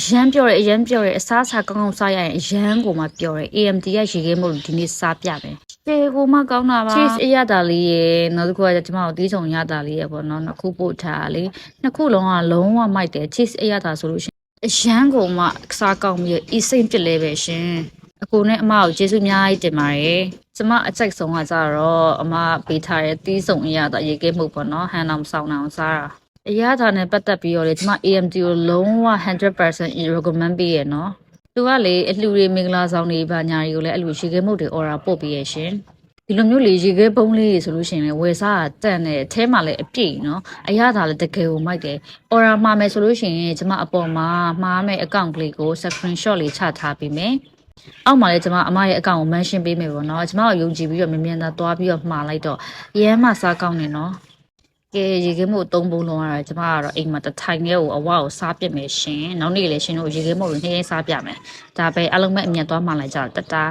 ရမ်းပြောတယ်အရမ်းပြောတယ်အစားအစာကောင်းကောင်းစားရရင်အရမ်းကိုမှပြောတယ် AMD ကရေခဲမို့လို့ဒီနေ့စားပြမယ်တေကိုမှကောင်းတာပါ cheese အရတာလေးရေနောက်တစ်ခုကကျမတို့တီးဆုံရတာလေးရေပေါ့နော်နှစ်ခုပို့ထားလေနှစ်ခုလုံးကလုံးဝမိုက်တယ် cheese အရတာဆိုလို့ရှိရင်အရမ်းကိုမှစားကောင်းပြီးအီစိမ့်ပြစ်လဲပဲရှင်အကိုနဲ့အမကိုကျေးဇူးအများကြီးတင်ပါတယ်ကျမအကြိုက်ဆုံးကကြတော့အမပေးထားတဲ့တီးဆုံအရတာရေခဲမှုပေါ့နော်ဟန်အောင်ဆောင်အောင်စားတာအရသာနဲ့ပတ်သက်ပြီးတော့လေကျမ AMD ကိုလုံးဝ 100% recommend ပေးရနော်သူကလေအလှူတွေမင်္ဂလာဆောင်တွေဘာညာတွေကိုလည်းအလှူရေခဲမှုတွေ order ပို့ပေးရရှင်ဒီလိုမျိုးလေရေခဲပုံးလေးတွေဆိုလို့ရှိရင်လည်းဝယ်စားတာတန်တယ်အထဲမှာလည်းအပြည့်နော်အရသာလည်းတကယ်ကိုမိုက်တယ် order မှာမယ်ဆိုလို့ရှိရင်ကျမအပေါ်မှာမှားမယ် account ကလေးကို screenshot လေးချထားပေးမယ်အောက်မှာလည်းကျမအမရဲ့အကောင့်ကို mention ပေးမယ်ပေါ့နော်ကျမကိုယုံကြည်ပြီးတော့မြန်မြန်သာသွားပြီးတော့မှာလိုက်တော့ရဲမှစားကောင်းနေနော်ကဲရေခဲမို့3ပုံလုံးရတာကျမကတော့အိမ်မှာတထိုင်လေးကိုအဝကိုစားပြစ်မယ်ရှင်နောက်နေ့လည်းရှင်တို့ရေခဲမို့ကိုနှင်းစားပြမယ်ဒါပဲအလုံးမဲ့အမြတ်သွားမှလိုက်ကြတတာ